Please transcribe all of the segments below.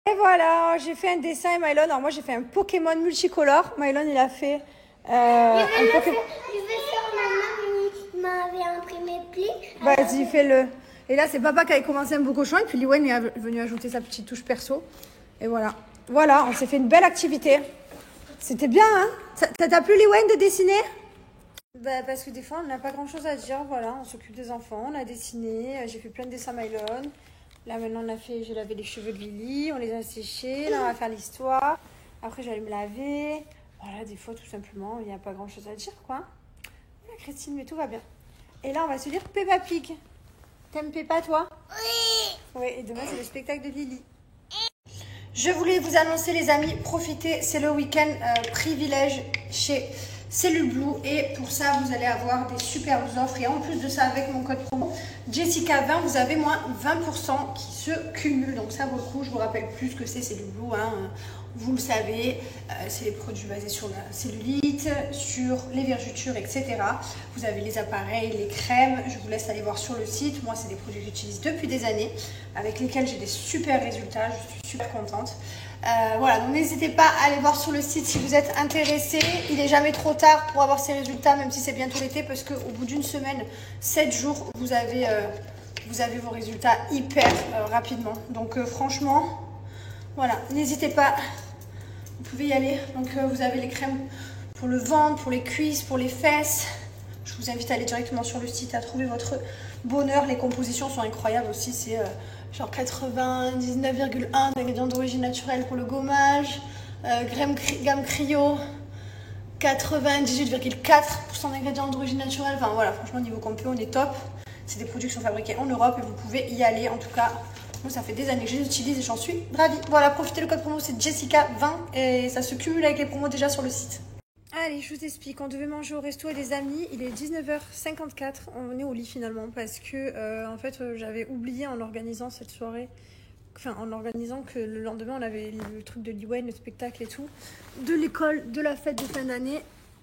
Et voilà, j'ai fait un dessin et Mylon. Alors moi j'ai fait un Pokémon multicolore. Mylon il a fait un Pokémon. Je vais faire maintenant, il m'avait imprimé pli. Vas-y, fais-le. Et là c'est papa qui avait commencé un beau cochon et puis Liwen est venu ajouter sa petite touche perso. Et voilà. Voilà, on s'est fait une belle activité. C'était bien, hein? T'as plu Liwen de dessiner? Bah, parce que des fois on n'a pas grand chose à dire. Voilà, on s'occupe des enfants, on a dessiné. J'ai fait plein de dessins Mylon. Là maintenant j'ai lavé les cheveux de Lily, on les a séchés, là on va faire l'histoire. Après j'allais me laver. Voilà, des fois tout simplement, il n'y a pas grand chose à dire quoi. Voilà, Christine, mais tout va bien. Et là on va se lire Peppa Pig. T'aimes Peppa toi? Oui. Oui, et demain c'est le spectacle de Lily. Je voulais vous annoncer les amis, profitez, c'est le week-end privilège chez Cellule Blue et pour ça vous allez avoir des superbes offres et en plus de ça avec mon code promo Jessica20 vous avez moins 20% qui se cumulent, donc ça vaut le coup. Je vous rappelle plus ce que c'est Cellule Blue, hein. Vous le savez, c'est les produits basés sur la cellulite, sur les vergetures, etc. Vous avez les appareils, les crèmes, je vous laisse aller voir sur le site. Moi c'est des produits que j'utilise depuis des années avec lesquels j'ai des super résultats, je suis super contente. Voilà, donc n'hésitez pas à aller voir sur le site si vous êtes intéressé. Il n'est jamais trop tard pour avoir ces résultats, même si c'est bientôt l'été, parce qu'au bout d'une semaine, 7 jours, vous avez vos résultats hyper rapidement. Donc franchement, voilà, n'hésitez pas, vous pouvez y aller. Donc vous avez les crèmes pour le ventre, pour les cuisses, pour les fesses. Je vous invite à aller directement sur le site, à trouver votre bonheur. Les compositions sont incroyables aussi, c'est... genre 99,1 d'ingrédients d'origine naturelle pour le gommage, gamme cryo, 98,4% d'ingrédients d'origine naturelle. Enfin voilà, franchement niveau compé on est top. C'est des produits qui sont fabriqués en Europe et vous pouvez y aller. En tout cas, moi ça fait des années que je les utilise et j'en suis ravie. Voilà, profitez, le code promo c'est Jessica20 et ça se cumule avec les promos déjà sur le site. Allez, je vous explique, on devait manger au resto et des amis, il est 19h54, on est au lit finalement parce que en fait j'avais oublié en organisant cette soirée, enfin en organisant que le lendemain on avait le truc de Liwen, le spectacle et tout, de l'école, de la fête de fin d'année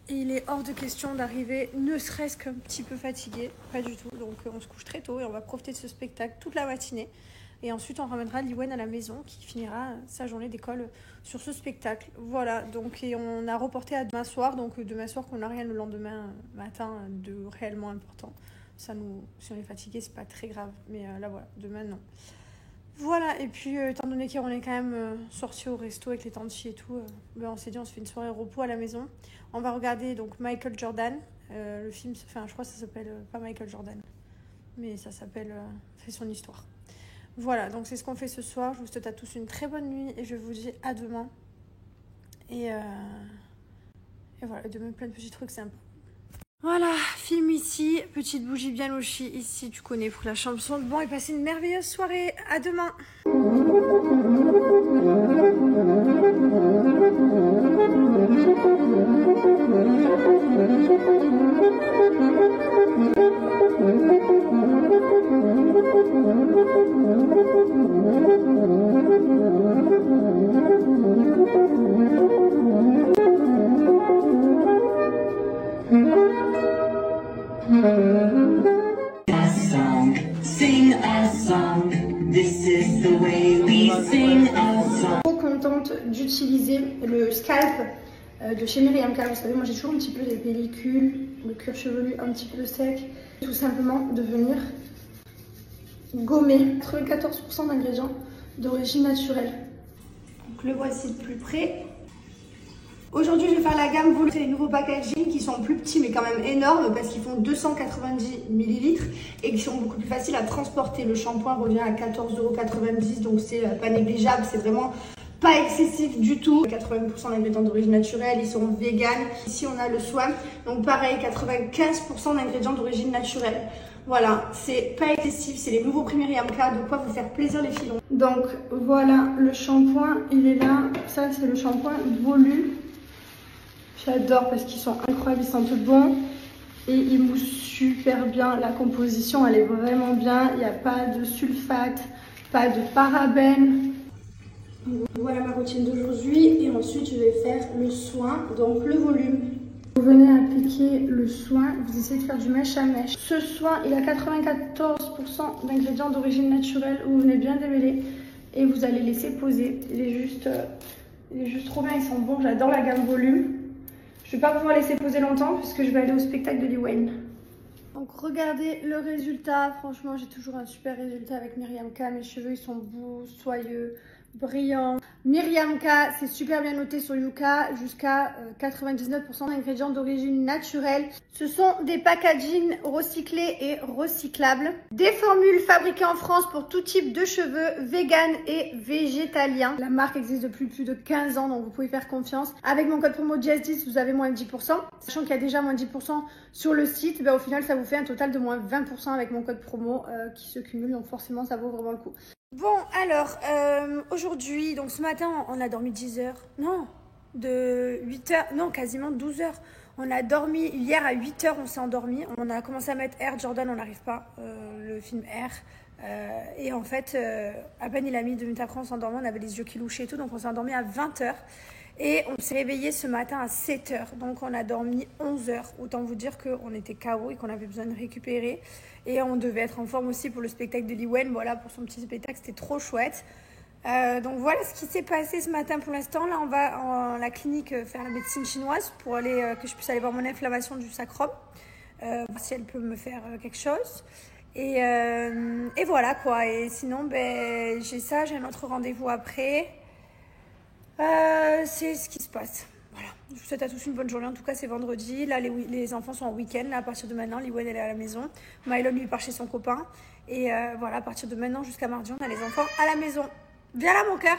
et il est hors de question d'arriver ne serait-ce qu'un petit peu fatigué, pas du tout, donc on se couche très tôt et on va profiter de ce spectacle toute la matinée. Et ensuite, on ramènera Liwen à la maison qui finira sa journée d'école sur ce spectacle. Voilà, donc et on a reporté à demain soir. Donc demain soir, qu'on n'a rien le lendemain matin de réellement important. Ça nous, si on est fatigué, c'est pas très grave. Mais là, voilà, demain, non. Voilà, et puis étant donné qu'on est quand même sortis au resto avec les tantes filles et tout, ben, on s'est dit on se fait une soirée repos à la maison. On va regarder donc Michael Jordan. Le film, enfin je crois que ça s'appelle pas Michael Jordan, mais ça s'appelle c'est son histoire. Voilà, donc c'est ce qu'on fait ce soir. Je vous souhaite à tous une très bonne nuit et je vous dis à demain. Et voilà, demain plein de petits trucs sympas. Voilà, film ici, petite bougie bien lochie ici, tu connais, pour la chambre sombre. Bon, et passez une merveilleuse soirée. À demain. Trop contente d'utiliser le scalp de chez Miriam K. Vous savez, moi j'ai toujours un petit peu des pellicules, le cuir chevelu un petit peu sec. Tout simplement de venir gommer 94% d'ingrédients d'origine naturelle. Donc le voici de plus près. Aujourd'hui, je vais faire la gamme Volo. C'est les nouveaux packaging qui sont plus petits mais quand même énormes parce qu'ils font 290 ml et qui sont beaucoup plus faciles à transporter. Le shampoing revient à 14,90 €, donc c'est pas négligeable. C'est vraiment pas excessif du tout. 80% d'ingrédients d'origine naturelle, ils sont vegan. Ici, on a le soin. Donc pareil, 95% d'ingrédients d'origine naturelle. Voilà, c'est pas excessif, c'est les nouveaux Primary Amka, de quoi vous faire plaisir les filons. Donc voilà, le shampoing, il est là. Ça, c'est le shampoing Volu. J'adore parce qu'ils sont incroyables, ils sentent bon et ils moussent super bien. La composition, elle est vraiment bien. Il n'y a pas de sulfate, pas de parabènes. Voilà ma routine d'aujourd'hui et ensuite je vais faire le soin, donc le volume. Vous venez appliquer le soin, vous essayez de faire du mèche à mèche. Ce soin, il a 94% d'ingrédients d'origine naturelle, vous venez bien démêler et vous allez laisser poser. Il est juste trop bien, il sent bon, j'adore la gamme volume. Je vais pas pouvoir laisser poser longtemps puisque je vais aller au spectacle de Lil Wayne. Donc regardez le résultat, franchement j'ai toujours un super résultat avec Myriam K. Mes cheveux ils sont beaux, soyeux, brillants. Myriam K, c'est super bien noté sur Yuka, jusqu'à 99% d'ingrédients d'origine naturelle. Ce sont des packaging recyclés et recyclables. Des formules fabriquées en France pour tout type de cheveux, vegan et végétalien. La marque existe depuis plus de 15 ans, donc vous pouvez faire confiance. Avec mon code promo JS10, vous avez moins de 10%. Sachant qu'il y a déjà moins de 10% sur le site, au final ça vous fait un total de moins 20% avec mon code promo qui se cumule, donc forcément ça vaut vraiment le coup. Bon, alors, aujourd'hui, donc ce matin, on a dormi 10 heures. Non, de 8 heures, non, quasiment 12 heures. On a dormi, hier à 8 heures, on s'est endormi. On a commencé à mettre Air Jordan, on n'arrive pas, le film Air. Et en fait, à peine il a mis 2 minutes après, on s'est endormi, on avait les yeux qui louchaient et tout. Donc on s'est endormi à 20 heures. Et on s'est réveillé ce matin à 7 heures. Donc on a dormi 11 heures. Autant vous dire qu'on était KO et qu'on avait besoin de récupérer. Et on devait être en forme aussi pour le spectacle de Lil Wayne. Voilà, pour son petit spectacle, c'était trop chouette. Donc voilà ce qui s'est passé ce matin pour l'instant. Là, on va à la clinique faire la médecine chinoise pour aller, que je puisse aller voir mon inflammation du sacrum. Voir si elle peut me faire quelque chose. Et voilà quoi. Et sinon, j'ai ça, j'ai un autre rendez-vous après. C'est ce qui se passe. Voilà. Je vous souhaite à tous une bonne journée. En tout cas, c'est vendredi. Là, les enfants sont en week-end. Là, à partir de maintenant, Lil Wayne, elle est à la maison. Mylon, lui, part chez son copain. Et voilà, à partir de maintenant jusqu'à mardi, on a les enfants à la maison. Viens là, mon cœur.